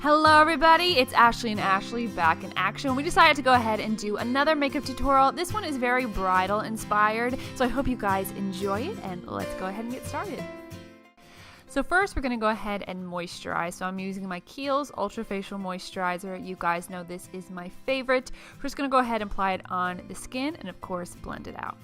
Hello everybody, it's Ashley and Ashley back in action. We decided to go ahead and do another makeup tutorial. This one is very bridal inspired, so I hope you guys enjoy it, and let's go ahead and get started. So first we're going to go ahead and moisturize. So I'm using my Kiehl's Ultra Facial Moisturizer. You guys know this is my favorite. We're just going to go ahead and apply it on the skin and of course blend it out.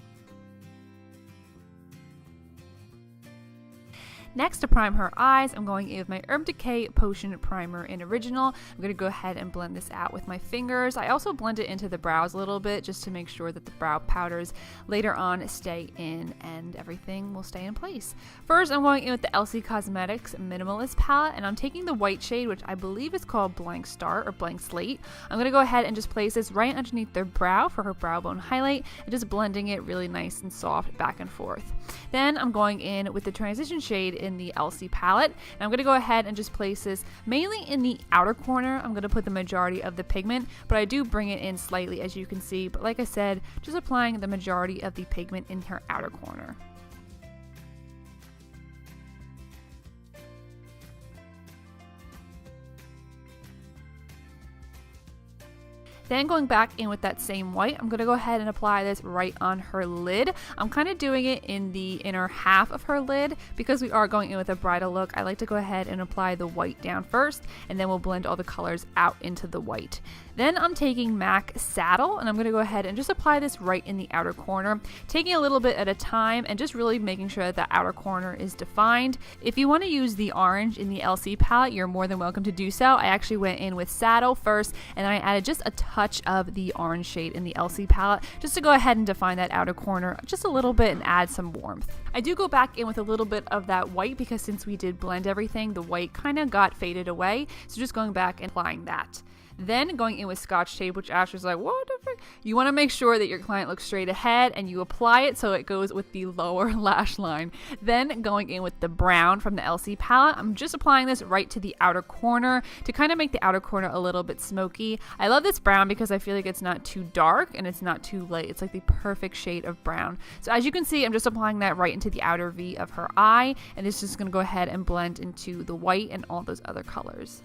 Next, to prime her eyes, I'm going in with my Decay Potion Primer in Original. I'm going to go ahead and blend this out with my fingers. I also blend it into the brows a little bit just to make sure that the brow powders later on stay in and everything will stay in place. First, I'm going in with the LC Cosmetics Minimalist Palette, and I'm taking the white shade, which I believe is called Blank Start or Blank Slate. I'm going to go ahead and just place this right underneath their brow for her brow bone highlight and just blending it really nice and soft back and forth. Then I'm going in with the transition shade in the LC palette, and I'm going to go ahead and just place this mainly in the outer corner. I'm going to put the majority of the pigment, but I do bring it in slightly, as you can see, but like I said, just applying the majority of the pigment in her outer corner. Then going back in with that same white, I'm going to go ahead and apply this right on her lid. I'm kind of doing it in the inner half of her lid because we are going in with a bridal look. I like to go ahead and apply the white down first, and then we'll blend all the colors out into the white. Then I'm taking MAC Saddle, and I'm going to go ahead and just apply this right in the outer corner, taking a little bit at a time and just really making sure that the outer corner is defined. If you want to use the orange in the LC palette, you're more than welcome to do so. I actually went in with Saddle first, and then I added just a touch of the orange shade in the LC palette just to go ahead and define that outer corner just a little bit and add some warmth. I do go back in with a little bit of that white because since we did blend everything, the white kind of got faded away, so just going back and applying that. Then going in with Scotch tape, which Ashley's like, what the frick? You want to make sure that your client looks straight ahead and you apply it so it goes with the lower lash line. Then going in with the brown from the LC palette, I'm just applying this right to the outer corner to kind of make the outer corner a little bit smoky. I love this brown because I feel like it's not too dark and it's not too light. It's like the perfect shade of brown. So as you can see, I'm just applying that right into the outer V of her eye, and it's just going to go ahead and blend into the white and all those other colors.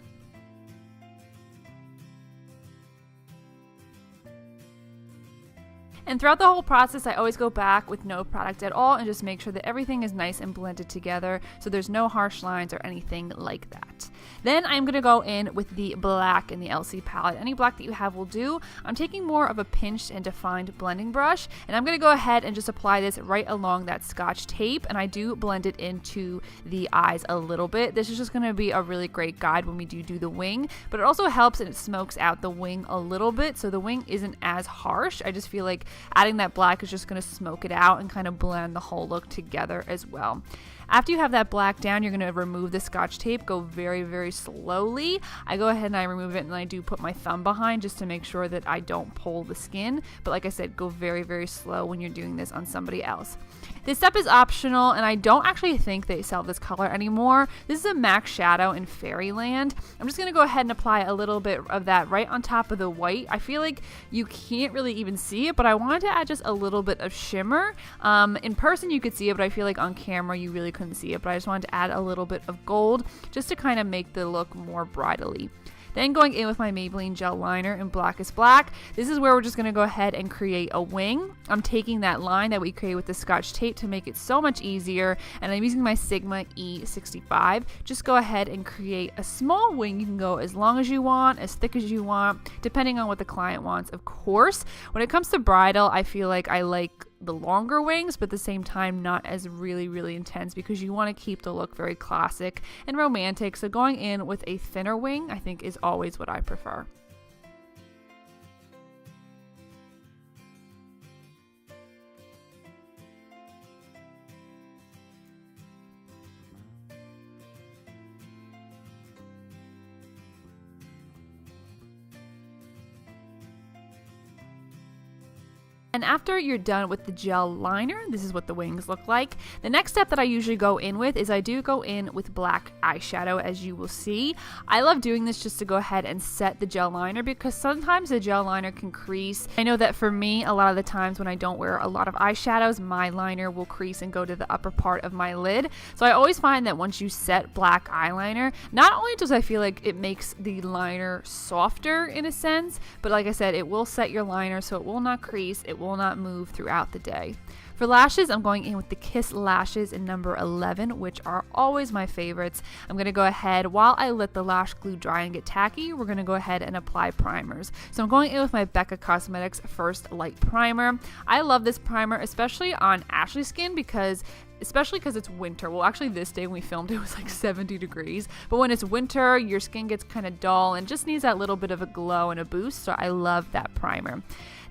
And throughout the whole process, I always go back with no product at all and just make sure that everything is nice and blended together so there's no harsh lines or anything like that. Then I'm going to go in with the black in the LC palette. Any black that you have will do. I'm taking more of a pinched and defined blending brush, and I'm going to go ahead and just apply this right along that Scotch tape, and I do blend it into the eyes a little bit. This is just going to be a really great guide when we do the wing, but it also helps and it smokes out the wing a little bit so the wing isn't as harsh. I just feel like adding that black is just going to smoke it out and kind of blend the whole look together as well. After you have that black down, you're going to remove the Scotch tape. Go very, very slowly. I go ahead and I remove it, and I do put my thumb behind just to make sure that I don't pull the skin. But like I said, go very, very slow when you're doing this on somebody else. This step is optional, and I don't actually think they sell this color anymore. This is a MAC Shadow in Fairyland. I'm just going to go ahead and apply a little bit of that right on top of the white. I feel like you can't really even see it, but I wanted to add just a little bit of shimmer. In person you could see it, but I feel like on camera you really couldn't see it, but I just wanted to add a little bit of gold just to kind of make the look more bridal-y. Then going in with my Maybelline Gel Liner in Blackest Black, this is where we're just going to go ahead and create a wing. I'm taking that line that we created with the Scotch tape to make it so much easier, and I'm using my Sigma E65. Just go ahead and create a small wing. You can go as long as you want, as thick as you want, depending on what the client wants, of course. When it comes to bridal, I feel like I like the longer wings, but at the same time not as really, really intense because you want to keep the look very classic and romantic. So going in with a thinner wing, I think, is always what I prefer. And after you're done with the gel liner, this is what the wings look like. The next step that I usually go in with is I do go in with black eyeshadow, as you will see. I love doing this just to go ahead and set the gel liner because sometimes the gel liner can crease. I know that for me, a lot of the times when I don't wear a lot of eyeshadows, my liner will crease and go to the upper part of my lid. So I always find that once you set black eyeliner, not only does I feel like it makes the liner softer in a sense, but like I said, it will set your liner so it will not crease, it will not move throughout the day. For lashes, I'm going in with the Kiss lashes in number 11, which are always my favorites. I'm going to go ahead, while I let the lash glue dry and get tacky, we're going to go ahead and apply primers. So I'm going in with my BECCA Cosmetics First Light Primer. I love this primer, especially on Ashley's skin especially because it's winter. Well, actually this day when we filmed it was like 70 degrees, but when it's winter, your skin gets kind of dull and just needs that little bit of a glow and a boost, so I love that primer.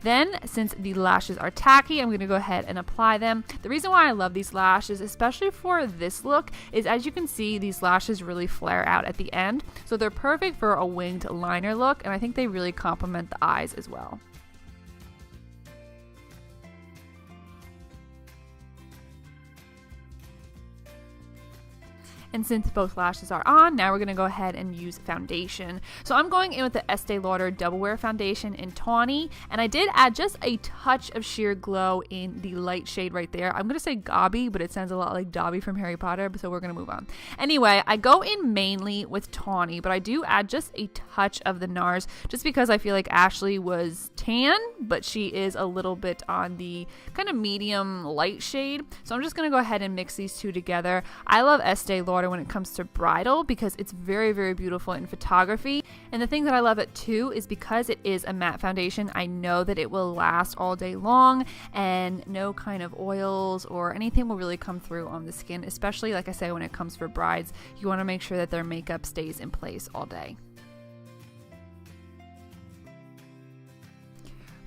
Then, since the lashes are tacky, I'm going to go ahead and apply them. The reason why I love these lashes, especially for this look, is as you can see, these lashes really flare out at the end. So they're perfect for a winged liner look, and I think they really complement the eyes as well. And since both lashes are on, now we're going to go ahead and use foundation. So I'm going in with the Estee Lauder Double Wear Foundation in Tawny, and I did add just a touch of sheer glow in the light shade right there. I'm going to say Gobby, but it sounds a lot like Dobby from Harry Potter, so we're going to move on. Anyway, I go in mainly with Tawny, but I do add just a touch of the NARS, just because I feel like Ashley was tan, but she is a little bit on the kind of medium light shade. So I'm just going to go ahead and mix these two together. I love Estee Lauder when it comes to bridal because it's very, very beautiful in photography. And the thing that I love it too is because it is a matte foundation, I know that it will last all day long and no kind of oils or anything will really come through on the skin, especially like I say when it comes for brides. You want to make sure that their makeup stays in place all day.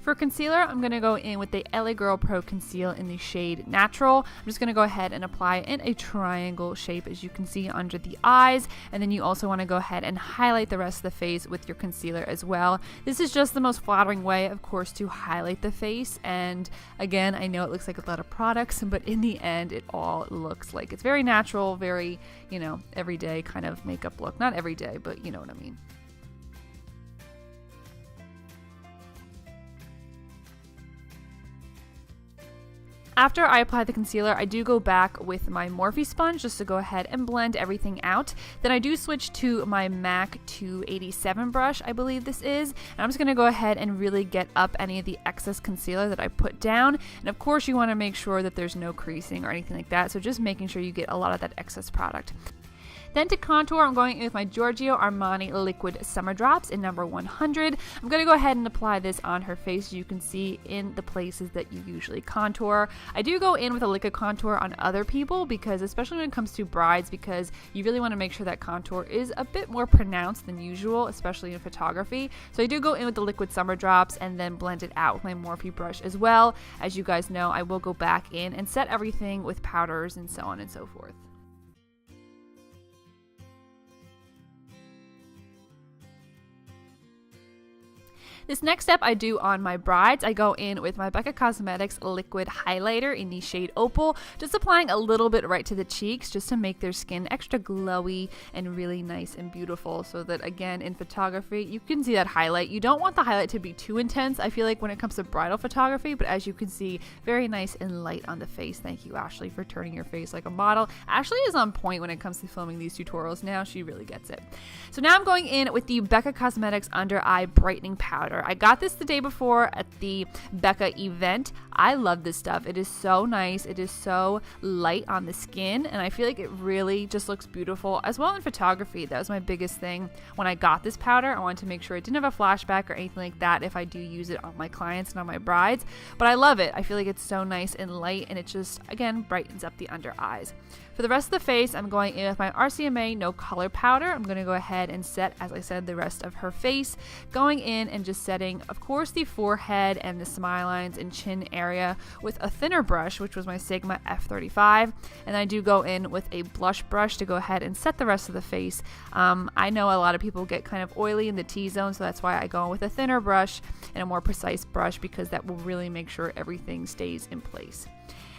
For concealer, I'm going to go in with the LA Girl Pro Conceal in the shade Natural. I'm just going to go ahead and apply it in a triangle shape, as you can see, under the eyes. And then you also want to go ahead and highlight the rest of the face with your concealer as well. This is just the most flattering way, of course, to highlight the face. And again, I know it looks like a lot of products, but in the end, it all looks like it's very natural, very, everyday kind of makeup look. Not every day, but you know what I mean. After I apply the concealer, I do go back with my Morphe sponge just to go ahead and blend everything out. Then I do switch to my MAC 287 brush, I believe this is. And I'm just going to go ahead and really get up any of the excess concealer that I put down. And of course, you want to make sure that there's no creasing or anything like that. So just making sure you get a lot of that excess product. Then to contour, I'm going in with my Giorgio Armani Liquid Summer Drops in number 100. I'm going to go ahead and apply this on her face, you can see in the places that you usually contour. I do go in with a liquid contour on other people because, especially when it comes to brides, because you really want to make sure that contour is a bit more pronounced than usual, especially in photography. So I do go in with the Liquid Summer Drops and then blend it out with my Morphe brush as well. As you guys know, I will go back in and set everything with powders and so on and so forth. This next step I do on my brides. I go in with my BECCA Cosmetics Liquid Highlighter in the shade Opal, just applying a little bit right to the cheeks just to make their skin extra glowy and really nice and beautiful, so that again in photography you can see that highlight. You don't want the highlight to be too intense, I feel like, when it comes to bridal photography, but as you can see, very nice and light on the face. Thank you, Ashley, for turning your face like a model. Ashley is on point when it comes to filming these tutorials now. She really gets it. So now I'm going in with the BECCA Cosmetics Under Eye Brightening Powder. I got this the day before at the BECCA event. I love this stuff. It is so nice. It is so light on the skin, and I feel like it really just looks beautiful as well in photography. That was my biggest thing when I got this powder. I wanted to make sure it didn't have a flashback or anything like that if I do use it on my clients and on my brides, but I love it. I feel like it's so nice and light, and it just, again, brightens up the under eyes. For the rest of the face, I'm going in with my RCMA No Color Powder. I'm going to go ahead and set, as I said, the rest of her face. Going in and just setting, of course, the forehead and the smile lines and chin area with a thinner brush, which was my Sigma F35. And I do go in with a blush brush to go ahead and set the rest of the face. I know a lot of people get kind of oily in the T-zone, so that's why I go with a thinner brush and a more precise brush, because that will really make sure everything stays in place.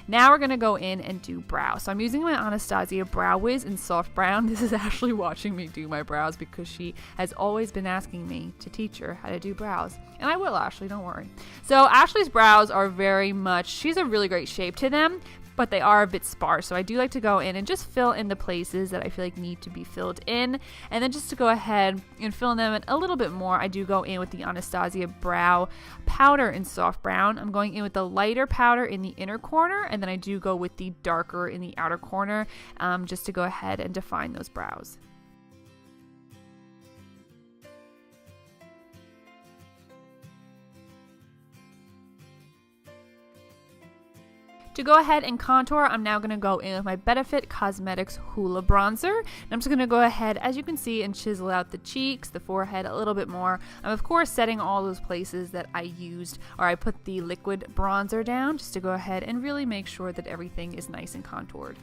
Now we're going to go in and do brow. So I'm using my Anastasia Brow Wiz in soft brown. This is Ashley watching me do my brows because she has always been asking me to teach her how to do brows. And I will, Ashley, don't worry. So Ashley's brows are very much, she's a really great shape to them, but they are a bit sparse. So I do like to go in and just fill in the places that I feel like need to be filled in. And then just to go ahead and fill in them a little bit more, I do go in with the Anastasia Brow Powder in soft brown. I'm going in with the lighter powder in the inner corner, and then I do go with the darker in the outer corner, just to go ahead and define those brows. To go ahead and contour, I'm now going to go in with my Benefit Cosmetics Hoola Bronzer. And I'm just going to go ahead, as you can see, and chisel out the cheeks, the forehead a little bit more. I'm, of course, setting all those places that I used, or I put the liquid bronzer down, just to go ahead and really make sure that everything is nice and contoured.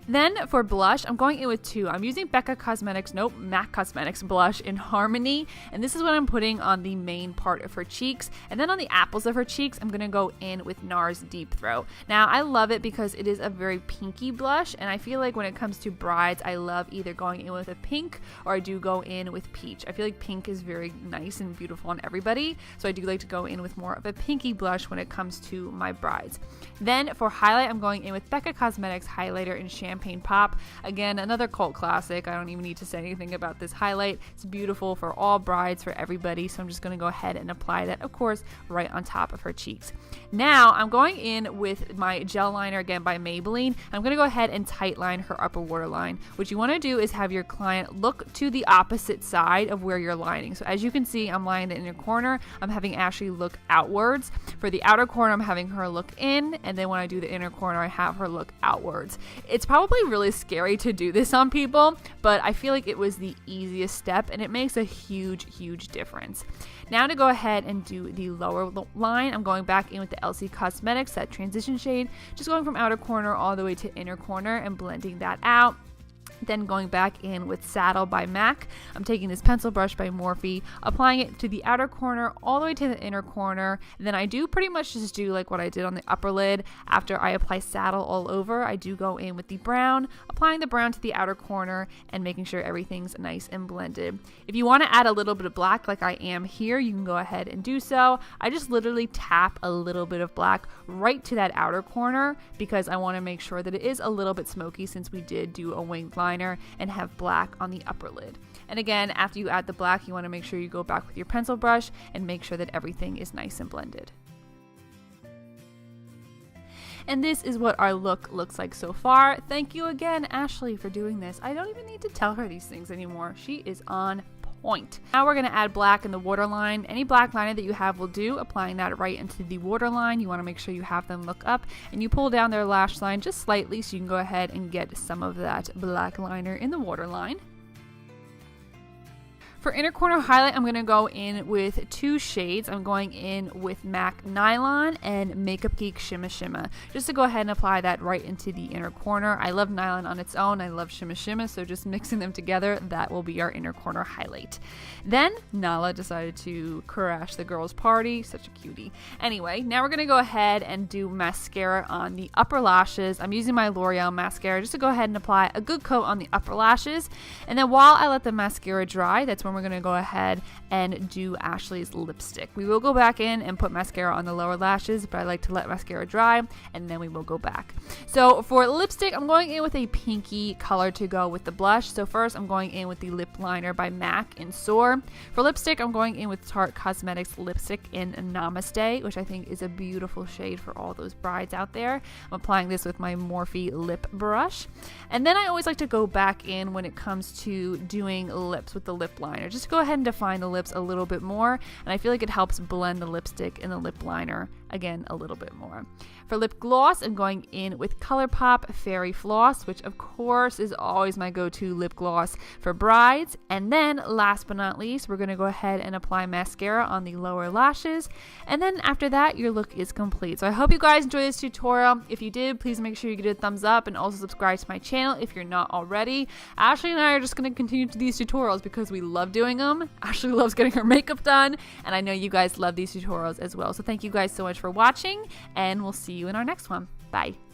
Then for blush, I'm going in with two. I'm using MAC Cosmetics blush in Harmony, and this is what I'm putting on the main part of her cheeks. And then on the apples of her cheeks, I'm going to go in with NARS Deep Throat. Now, I love it because it is a very pinky blush, and I feel like when it comes to brides, I love either going in with a pink or I do go in with peach. I feel like pink is very nice and beautiful on everybody, so I do like to go in with more of a pinky blush when it comes to my brides. Then for highlight, I'm going in with BECCA Cosmetics Highlighter in Champagne Pop. Again, another cult classic. I don't even need to say anything about this highlight. It's beautiful for all brides, for everybody. So I'm just going to go ahead and apply that, of course, right on top of her cheeks. Now I'm going in with my gel liner again by Maybelline. I'm going to go ahead and tight line her upper waterline. What you want to do is have your client look to the opposite side of where you're lining. So as you can see, I'm lining the inner corner. I'm having Ashley look outwards. For the outer corner, I'm having her look in, and then when I do the inner corner, I have her look outwards. It's probably really scary to do this on people, but I feel like it was the easiest step, and it makes a huge difference. Now to go ahead and do the lower line, I'm going back in with the LC Cosmetics, that transition shade, just going from outer corner all the way to inner corner and blending that out. Then going back in with Saddle by MAC, I'm taking this pencil brush by Morphe, applying it to the outer corner all the way to the inner corner. And then I do pretty much just do like what I did on the upper lid. After I apply Saddle all over, I do go in with the brown, applying the brown to the outer corner and making sure everything's nice and blended. If you want to add a little bit of black like I am here, you can go ahead and do so. I just literally tap a little bit of black right to that outer corner because I want to make sure that it is a little bit smoky, since we did do a winged liner and have black on the upper lid. And again, after you add the black, you want to make sure you go back with your pencil brush and make sure that everything is nice and blended. And this is what our look looks like so far. Thank you again, Ashley, for doing this. I don't even need to tell her these things anymore. She is on point. Now we're going to add black in the waterline. Any black liner that you have will do, applying that right into the waterline. You want to make sure you have them look up and you pull down their lash line just slightly so you can go ahead and get some of that black liner in the waterline. For inner corner highlight, I'm going to go in with two shades. I'm going in with MAC Nylon and Makeup Geek Shimma Shimma, just to go ahead and apply that right into the inner corner. I love Nylon on its own. I love Shimma Shimma, so just mixing them together, that will be our inner corner highlight. Then Nala decided to crash the girls' party. Such a cutie. Anyway, now we're going to go ahead and do mascara on the upper lashes. I'm using my L'Oreal mascara just to go ahead and apply a good coat on the upper lashes. And then while I let the mascara dry, that's when we're going to go ahead and do Ashley's lipstick. We will go back in and put mascara on the lower lashes, but I like to let mascara dry and then we will go back. So for lipstick, I'm going in with a pinky color to go with the blush. So first I'm going in with the lip liner by MAC in Soar. For lipstick, I'm going in with Tarte Cosmetics lipstick in Namaste, which I think is a beautiful shade for all those brides out there. I'm applying this with my Morphe lip brush. And then I always like to go back in when it comes to doing lips with the lip liner. liner, just to go ahead and define the lips a little bit more, and I feel like it helps blend the lipstick and the lip liner again a little bit more. For lip gloss, I'm going in with ColourPop Fairy Floss, which of course is always my go-to lip gloss for brides. And then last but not least, we're going to go ahead and apply mascara on the lower lashes. And then after that, your look is complete. So I hope you guys enjoyed this tutorial. If you did, please make sure you give it a thumbs up and also subscribe to my channel if you're not already. Ashley and I are just going to continue to do these tutorials because we love doing them. Ashley loves getting her makeup done, and I know you guys love these tutorials as well. So thank you guys so much for watching, and we'll see you in our next one. Bye.